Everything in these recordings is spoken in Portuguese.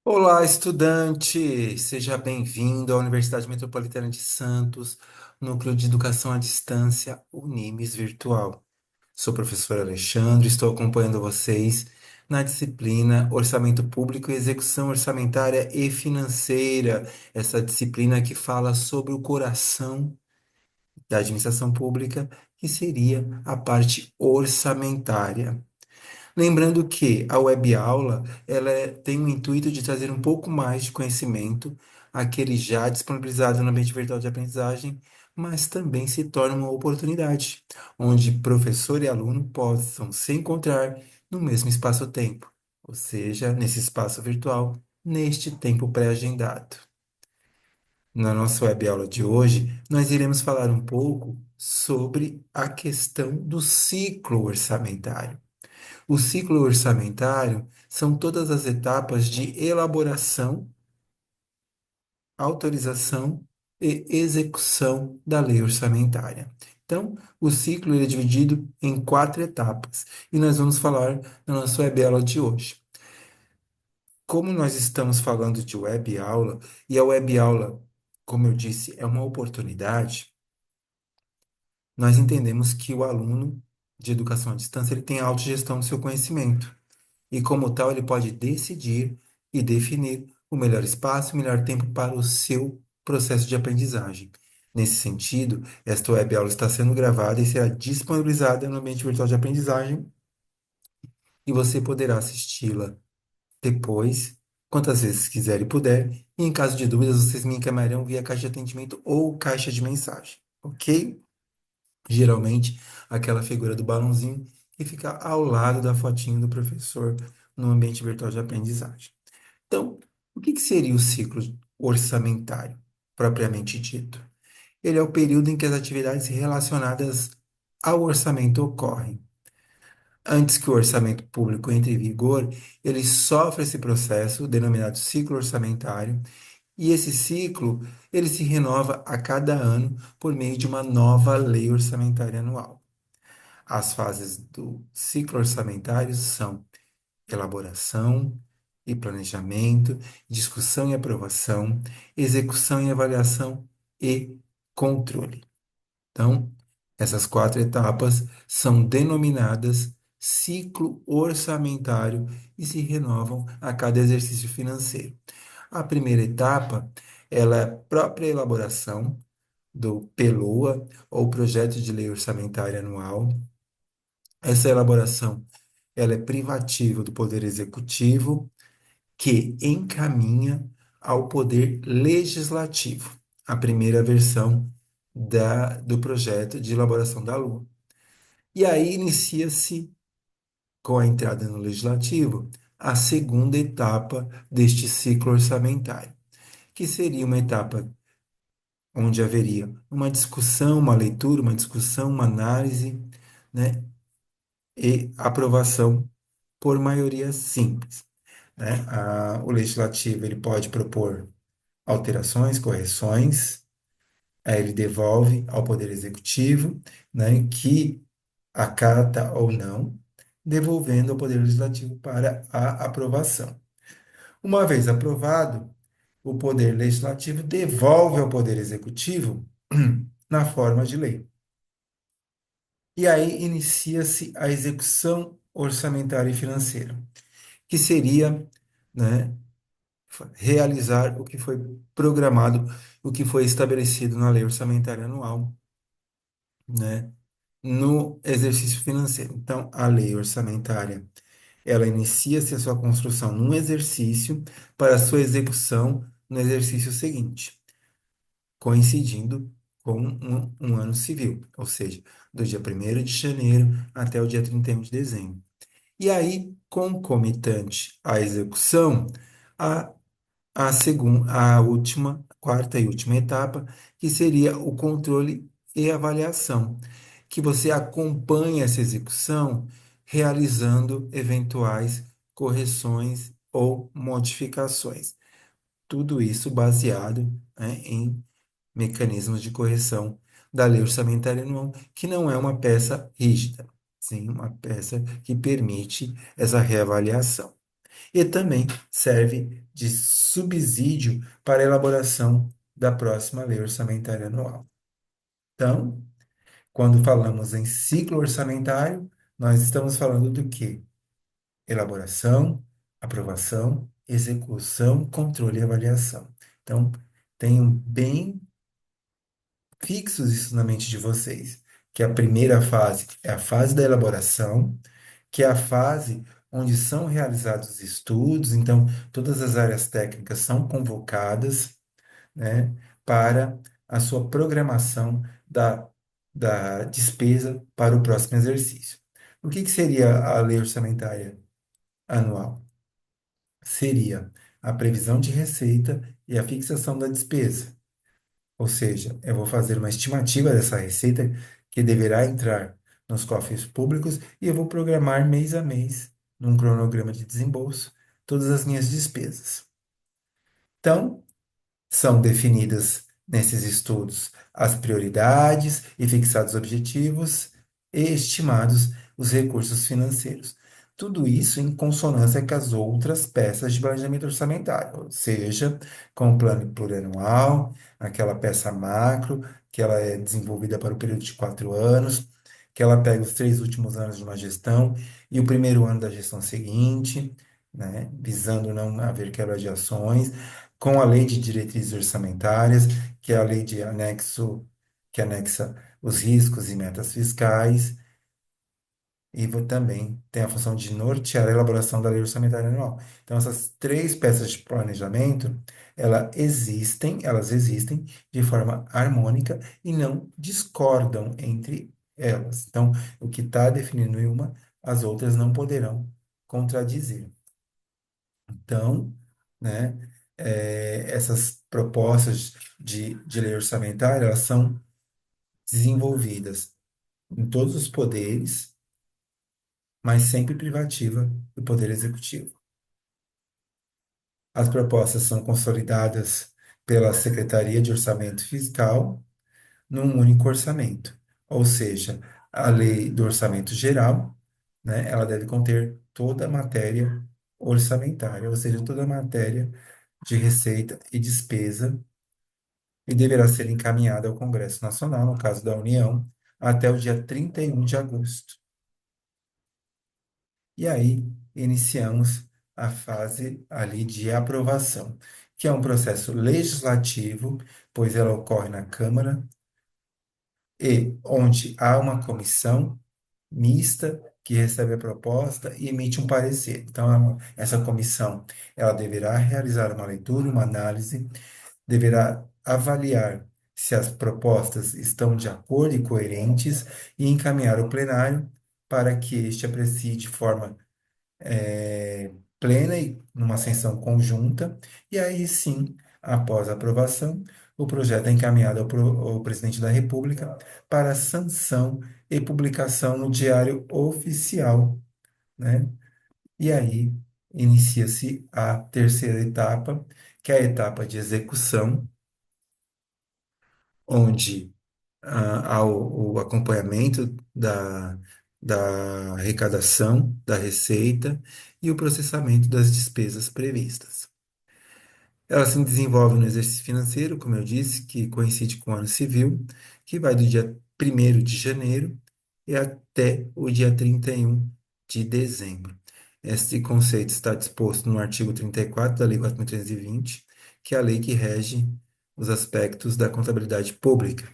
Olá, estudante! Seja bem-vindo à Universidade Metropolitana de Santos, Núcleo de Educação à Distância, Unimes Virtual. Sou o professor Alexandre, estou acompanhando vocês na disciplina Orçamento Público e Execução Orçamentária e Financeira, essa disciplina que fala sobre o coração da administração pública, que seria a parte orçamentária. Lembrando que a web aula tem o intuito de trazer um pouco mais de conhecimento àquele já disponibilizado no ambiente virtual de aprendizagem, mas também se torna uma oportunidade, onde professor e aluno possam se encontrar no mesmo espaço-tempo, ou seja, nesse espaço virtual, neste tempo pré-agendado. Na nossa web aula de hoje, nós iremos falar um pouco sobre a questão do ciclo orçamentário. O ciclo orçamentário são todas as etapas de elaboração, autorização e execução da lei orçamentária. Então, o ciclo ele é dividido em quatro etapas e nós vamos falar na nossa web aula de hoje. Como nós estamos falando de web aula, e a web aula, como eu disse, é uma oportunidade, nós entendemos que o aluno de educação à distância ele tem a autogestão do seu conhecimento. E, como tal, ele pode decidir e definir o melhor espaço e o melhor tempo para o seu processo de aprendizagem. Nesse sentido, esta web aula está sendo gravada e será disponibilizada no ambiente virtual de aprendizagem e você poderá assisti-la depois, quantas vezes quiser e puder, e em caso de dúvidas, vocês me encaminharão via caixa de atendimento ou caixa de mensagem, ok? Geralmente, aquela figura do balãozinho que fica ao lado da fotinho do professor no ambiente virtual de aprendizagem. Então, o que seria o ciclo orçamentário, propriamente dito? Ele é o período em que as atividades relacionadas ao orçamento ocorrem. Antes que o orçamento público entre em vigor, ele sofre esse processo, denominado ciclo orçamentário, e esse ciclo ele se renova a cada ano por meio de uma nova lei orçamentária anual. As fases do ciclo orçamentário são elaboração e planejamento, discussão e aprovação, execução e avaliação e controle. Então, essas quatro etapas são denominadas ciclo orçamentário e se renovam a cada exercício financeiro. A primeira etapa, ela é a própria elaboração do PLOA, ou Projeto de Lei Orçamentária Anual. Essa elaboração, ela é privativa do Poder Executivo, que encaminha ao Poder Legislativo a primeira versão do projeto de elaboração da LUA. E aí inicia-se, com a entrada no Legislativo, a segunda etapa deste ciclo orçamentário, que seria uma etapa onde haveria uma discussão, uma leitura, uma discussão, uma análise, né, e aprovação por maioria simples, né? O legislativo ele pode propor alterações, correções, aí ele devolve ao Poder Executivo, né, que acata ou não, devolvendo ao Poder Legislativo para a aprovação. Uma vez aprovado, o Poder Legislativo devolve ao Poder Executivo na forma de lei. E aí inicia-se a execução orçamentária e financeira, que seria, né, realizar o que foi programado, o que foi estabelecido na lei orçamentária anual, né, no exercício financeiro. Então, a lei orçamentária, ela inicia-se a sua construção num exercício para a sua execução no exercício seguinte, coincidindo com um ano civil, ou seja, do dia 1º de janeiro até o dia 31 de dezembro. E aí, concomitante à execução, a a última, quarta e última etapa, que seria o controle e avaliação, que você acompanha essa execução realizando eventuais correções ou modificações. Tudo isso baseado, né, em mecanismos de correção da lei orçamentária anual, que não é uma peça rígida, sim, uma peça que permite essa reavaliação. e também serve de subsídio para a elaboração da próxima lei orçamentária anual. Então, quando falamos em ciclo orçamentário, nós estamos falando do quê? Elaboração, aprovação, execução, controle e avaliação. Então, tenham bem fixos isso na mente de vocês, que a primeira fase é a fase da elaboração, que é a fase onde são realizados os estudos, então todas as áreas técnicas são convocadas, né, para a sua programação da despesa para o próximo exercício. O que que seria a lei orçamentária anual? Seria a previsão de receita e a fixação da despesa. Ou seja, eu vou fazer uma estimativa dessa receita que deverá entrar nos cofres públicos e eu vou programar mês a mês, num cronograma de desembolso, todas as minhas despesas. Então, são definidas nesses estudos as prioridades e fixados objetivos e estimados os recursos financeiros. Tudo isso em consonância com as outras peças de planejamento orçamentário, ou seja, com o plano plurianual, aquela peça macro, que ela é desenvolvida para o período de 4 anos, que ela pega os 3 últimos anos de uma gestão e o primeiro ano da gestão seguinte, né, visando não haver quebra de ações com a lei de diretrizes orçamentárias, que é a lei de anexo, que anexa os riscos e metas fiscais, e também tem a função de nortear a elaboração da lei orçamentária anual. Então, essas três peças de planejamento, elas existem de forma harmônica e não discordam entre elas. Então, o que está definido em uma, as outras não poderão contradizer. Então, né, essas propostas de lei orçamentária, elas são desenvolvidas em todos os poderes, mas sempre privativa do poder executivo. As propostas são consolidadas pela Secretaria de Orçamento Fiscal num único orçamento, ou seja, a lei do orçamento geral, né, ela deve conter toda a matéria orçamentária, ou seja, toda a matéria de receita e despesa e deverá ser encaminhada ao Congresso Nacional, no caso da União, até o dia 31 de agosto. E aí iniciamos a fase ali de aprovação, que é um processo legislativo, pois ela ocorre na Câmara e onde há uma comissão mista que recebe a proposta e emite um parecer. Então, essa comissão, ela deverá realizar uma leitura, uma análise, deverá avaliar se as propostas estão de acordo e coerentes e encaminhar ao plenário para que este aprecie de forma plena e numa sessão conjunta, e aí sim, após a aprovação, o projeto é encaminhado ao presidente da República para sanção e publicação no Diário Oficial, né? E aí inicia-se a terceira etapa, que é a etapa de execução, onde há o acompanhamento da arrecadação, da receita e o processamento das despesas previstas. Ela se desenvolve no exercício financeiro, como eu disse, que coincide com o ano civil, que vai do dia 1º de janeiro e até o dia 31 de dezembro. Este conceito está disposto no artigo 34 da Lei 4.320, que é a lei que rege os aspectos da contabilidade pública.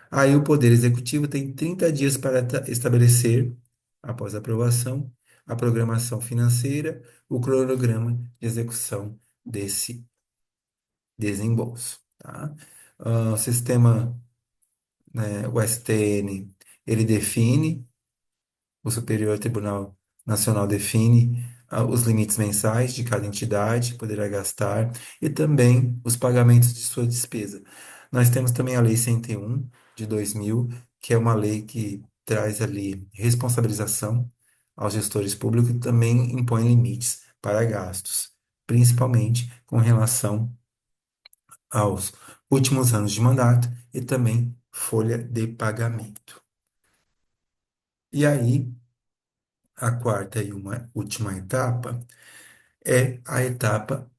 Aí o Poder Executivo tem 30 dias para estabelecer, após a aprovação, a programação financeira, o cronograma de execução desse desembolso, tá? O sistema, né, o STN, ele define, o Superior Tribunal Nacional define os limites mensais de cada entidade que poderá gastar e também os pagamentos de sua despesa. Nós temos também a Lei 101 de 2000, que é uma lei que traz ali responsabilização aos gestores públicos e também impõe limites para gastos, principalmente com relação aos últimos anos de mandato e também folha de pagamento. E aí, a quarta e uma última etapa é a etapa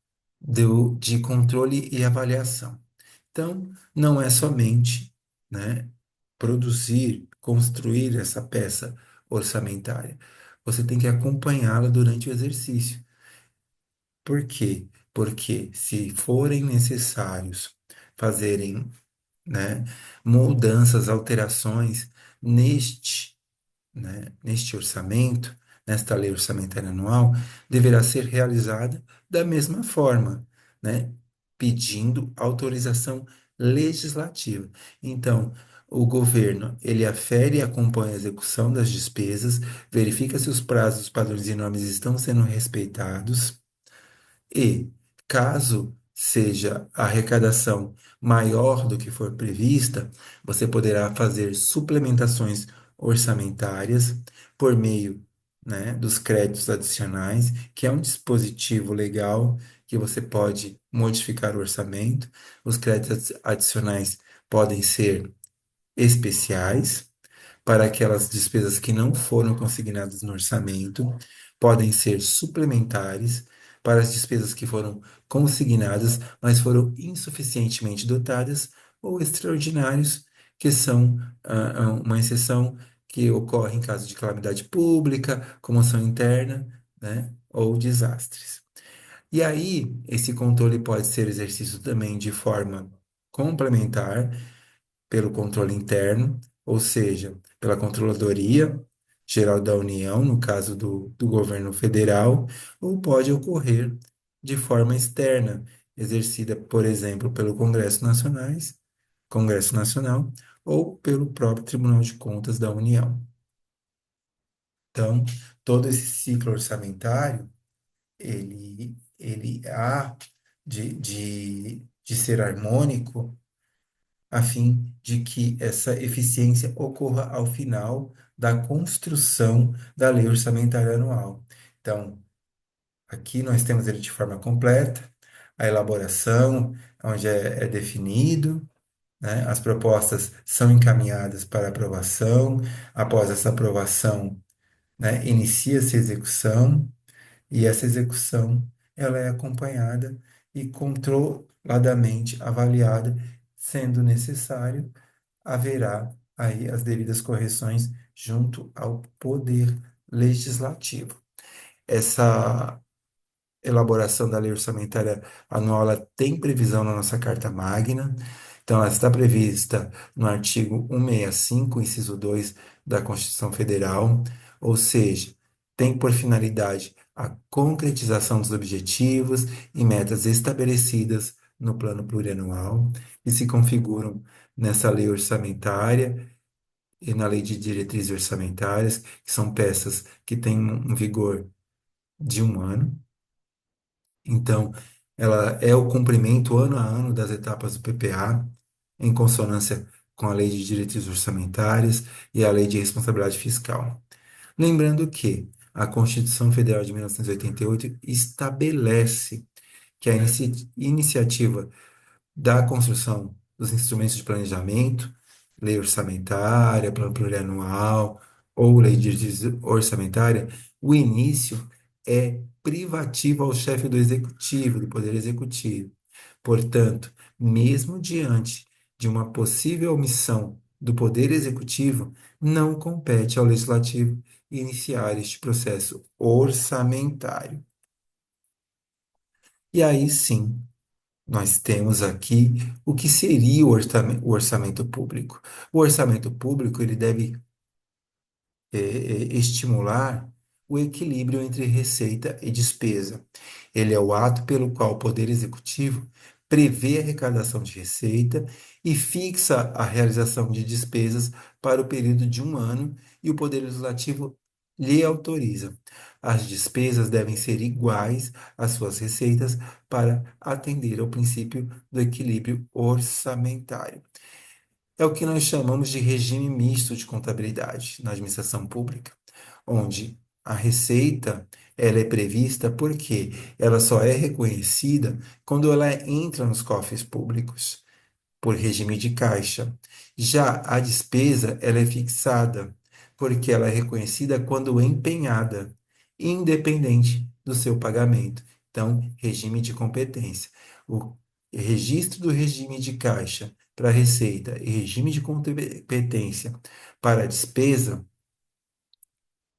de controle e avaliação. Então, não é somente, né, produzir, construir essa peça orçamentária. Você tem que acompanhá-la durante o exercício. Por quê? Porque se forem necessários fazerem, né, mudanças, alterações neste, neste orçamento, nesta lei orçamentária anual, deverá ser realizada da mesma forma, né? Pedindo autorização legislativa. Então, o governo, ele afere e acompanha a execução das despesas, verifica se os prazos, padrões e normas estão sendo respeitados e, caso seja a arrecadação maior do que for prevista, você poderá fazer suplementações orçamentárias por meio, né, dos créditos adicionais, que é um dispositivo legal que você pode modificar o orçamento. Os créditos adicionais podem ser especiais para aquelas despesas que não foram consignadas no orçamento, podem ser suplementares para as despesas que foram consignadas, mas foram insuficientemente dotadas, ou extraordinários, que são uma exceção que ocorre em caso de calamidade pública, comoção interna, né, ou desastres. E aí, esse controle pode ser exercido também de forma complementar pelo controle interno, ou seja, pela Controladoria Geral da União, no caso do governo federal, ou pode ocorrer de forma externa, exercida, por exemplo, pelo Congresso Nacional, ou pelo próprio Tribunal de Contas da União. Então, todo esse ciclo orçamentário, ele há de ser harmônico a fim de que essa eficiência ocorra ao final da construção da lei orçamentária anual. Então, aqui nós temos ele de forma completa, a elaboração, onde é definido, né, as propostas são encaminhadas para aprovação, após essa aprovação, né, inicia-se a execução, e essa execução ela é acompanhada e controladamente avaliada, sendo necessário haverá aí as devidas correções junto ao Poder Legislativo. Essa elaboração da lei orçamentária anual ela tem previsão na nossa Carta Magna, então ela está prevista no artigo 165, inciso 2 da Constituição Federal, ou seja, tem por finalidade a concretização dos objetivos e metas estabelecidas no Plano Plurianual, que se configuram nessa lei orçamentária e na Lei de Diretrizes Orçamentárias, que são peças que têm um vigor de um ano. Então, ela é o cumprimento ano a ano das etapas do PPA, em consonância com a Lei de Diretrizes Orçamentárias e a Lei de Responsabilidade Fiscal. Lembrando que a Constituição Federal de 1988 estabelece que a iniciativa da construção dos instrumentos de planejamento, lei orçamentária, plano plurianual ou lei de orçamentária, o início é privativo ao chefe do executivo, do poder executivo. Portanto, mesmo diante de uma possível omissão do poder executivo, não compete ao legislativo iniciar este processo orçamentário. E aí sim, nós temos aqui o que seria o orçamento público. O orçamento público ele deve estimular o equilíbrio entre receita e despesa. Ele é o ato pelo qual o Poder Executivo prevê a arrecadação de receita e fixa a realização de despesas para o período de um ano e o Poder Legislativo lhe autoriza. As despesas devem ser iguais às suas receitas para atender ao princípio do equilíbrio orçamentário. É o que nós chamamos de regime misto de contabilidade na administração pública, onde a receita ela é prevista porque ela só é reconhecida quando ela entra nos cofres públicos, por regime de caixa. Já a despesa ela é fixada porque ela é reconhecida quando empenhada, independente do seu pagamento. Então, regime de competência. O registro do regime de caixa para receita e regime de competência para despesa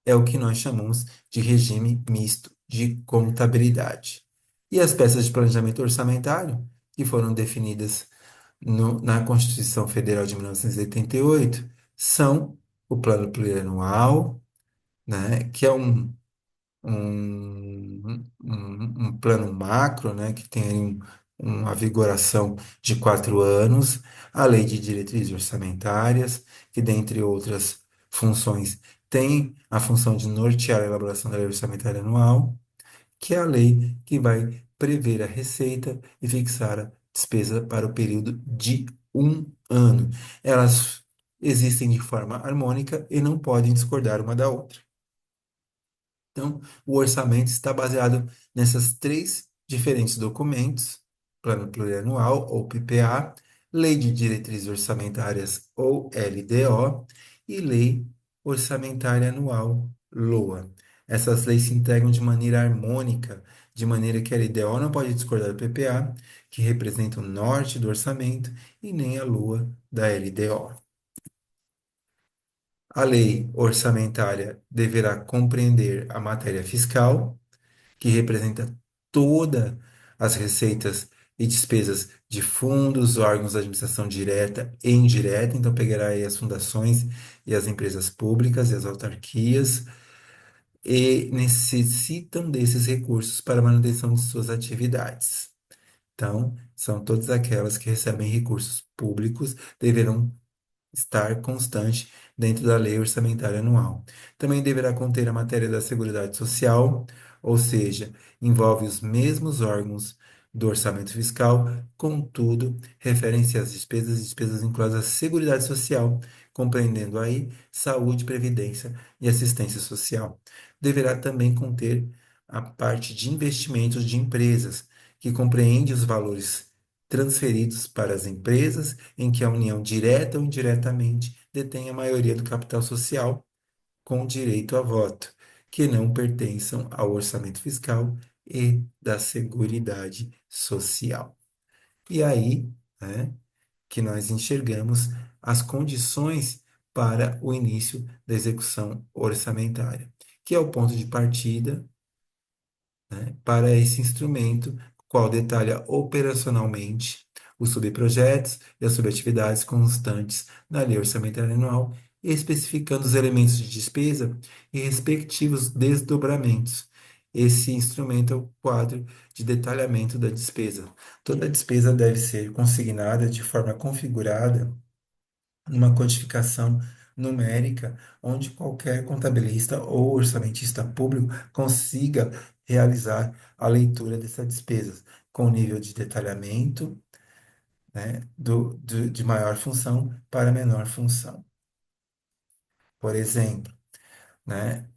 é o que nós chamamos de regime misto de contabilidade. E as peças de planejamento orçamentário, que foram definidas na Constituição Federal de 1988, são o Plano Plurianual, né, que é um plano macro, né, que tem aí uma vigoração de 4 anos, a Lei de Diretrizes Orçamentárias, que, dentre outras funções, tem a função de nortear a elaboração da Lei Orçamentária Anual, que é a lei que vai prever a receita e fixar a despesa para o período de 1 ano. Elas existem de forma harmônica e não podem discordar uma da outra. Então, o orçamento está baseado nessas três diferentes documentos: Plano Plurianual, ou PPA, Lei de Diretrizes Orçamentárias, ou LDO, e Lei Orçamentária Anual, LOA. Essas leis se integram de maneira harmônica, de maneira que a LDO não pode discordar do PPA, que representa o norte do orçamento, e nem a LOA da LDO. A lei orçamentária deverá compreender a matéria fiscal, que representa todas as receitas e despesas de fundos, órgãos de administração direta e indireta. Então, pegará aí as fundações e as empresas públicas e as autarquias, e necessitam desses recursos para a manutenção de suas atividades. Então, são todas aquelas que recebem recursos públicos, deverão estar constante dentro da Lei Orçamentária Anual. Também deverá conter a matéria da Seguridade Social, ou seja, envolve os mesmos órgãos do orçamento fiscal, contudo, referem-se às despesas e despesas vinculadas à Seguridade Social, compreendendo aí saúde, previdência e assistência social. Deverá também conter a parte de investimentos de empresas, que compreende os valores transferidos para as empresas em que a União, direta ou indiretamente, detém a maioria do capital social com direito a voto, que não pertençam ao orçamento fiscal e da Seguridade Social. E aí, né, que nós enxergamos as condições para o início da execução orçamentária, que é o ponto de partida, né, para esse instrumento, qual detalha operacionalmente os subprojetos e as subatividades constantes na Lei Orçamentária Anual, especificando os elementos de despesa e respectivos desdobramentos. Esse instrumento é o quadro de detalhamento da despesa. Toda despesa deve ser consignada de forma configurada numa codificação numérica, onde qualquer contabilista ou orçamentista público consiga realizar a leitura dessas despesas, com nível de detalhamento, né, de maior função para menor função. Por exemplo, né,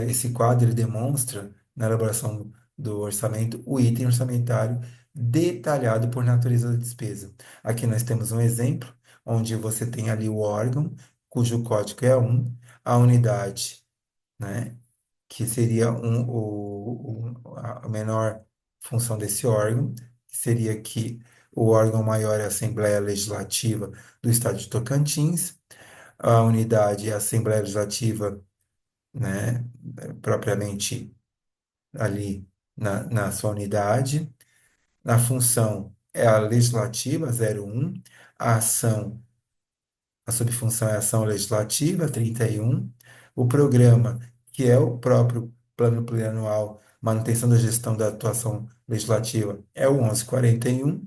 esse quadro ele demonstra, na elaboração do orçamento, o item orçamentário detalhado por natureza da despesa. Aqui nós temos um exemplo, onde você tem ali o órgão, cujo código é 1, a unidade, né, que seria a menor função desse órgão, que seria que o órgão maior é a Assembleia Legislativa do Estado de Tocantins, a unidade é a Assembleia Legislativa, né, propriamente ali na sua unidade. Na função é a legislativa, 01, a ação, a subfunção é a ação legislativa, 31, o programa, que é o próprio plano plurianual, manutenção da gestão da atuação legislativa, é o 1141,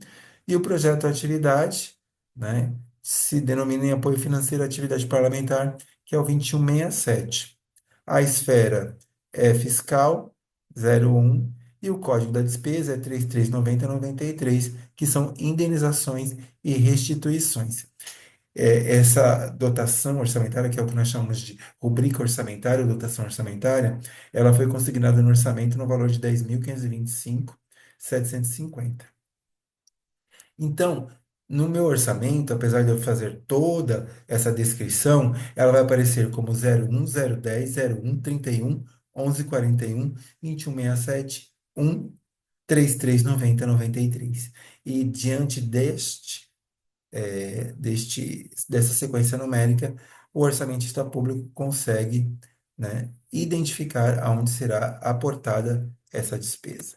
e o projeto de atividade, né, se denomina em apoio financeiro à atividade parlamentar, que é o 2167. A esfera é fiscal, 01, e o código da despesa é 339093, que são indenizações e restituições. Essa dotação orçamentária, que é o que nós chamamos de rubrica orçamentária, ou dotação orçamentária, ela foi consignada no orçamento no valor de 10.525.750. Então, no meu orçamento, apesar de eu fazer toda essa descrição, ela vai aparecer como 01, 010, 01, 31, 1141, 2167, 1, 3390,93. E diante dessa sequência numérica, o orçamentista público consegue, né, identificar aonde será aportada essa despesa.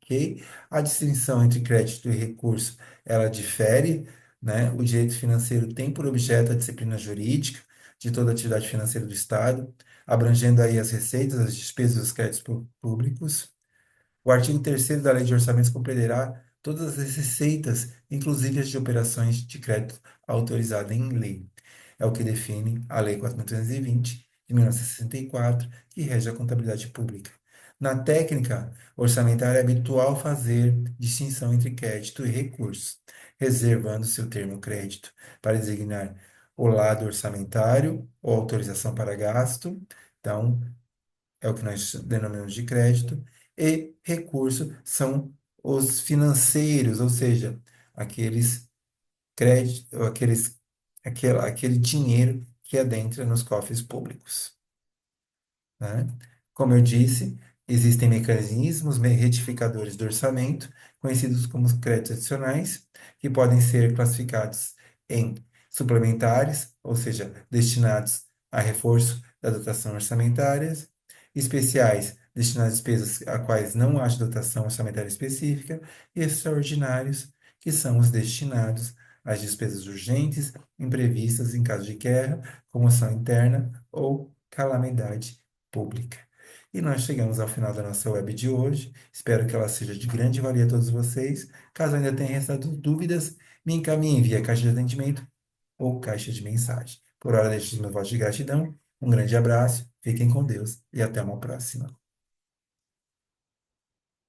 Ok? A distinção entre crédito e recurso, ela difere, né? O direito financeiro tem por objeto a disciplina jurídica de toda atividade financeira do Estado, abrangendo aí as receitas, as despesas e os créditos públicos. O artigo 3º da Lei de Orçamentos compreenderá todas as receitas, inclusive as de operações de crédito autorizadas em lei. É o que define a Lei 4.320, de 1964, que rege a contabilidade pública. Na técnica orçamentária, é habitual fazer distinção entre crédito e recurso, reservando-se o termo crédito para designar o lado orçamentário ou autorização para gasto. Então, é o que nós denominamos de crédito, e recurso são os financeiros, ou seja, aqueles créditos, aquele dinheiro que adentra nos cofres públicos, né? Como eu disse, existem mecanismos retificadores do orçamento, conhecidos como os créditos adicionais, que podem ser classificados em suplementares, ou seja, destinados a reforço da dotação orçamentária, especiais, destinados a despesas a quais não haja dotação orçamentária específica, e extraordinários, que são os destinados às despesas urgentes, imprevistas em caso de guerra, comoção interna ou calamidade pública. E nós chegamos ao final da nossa web de hoje. Espero que ela seja de grande valia a todos vocês. Caso ainda tenha restado dúvidas, me encaminhe via caixa de atendimento ou caixa de mensagem. Por hora, deixo os meus votos de gratidão. Um grande abraço, fiquem com Deus e até uma próxima.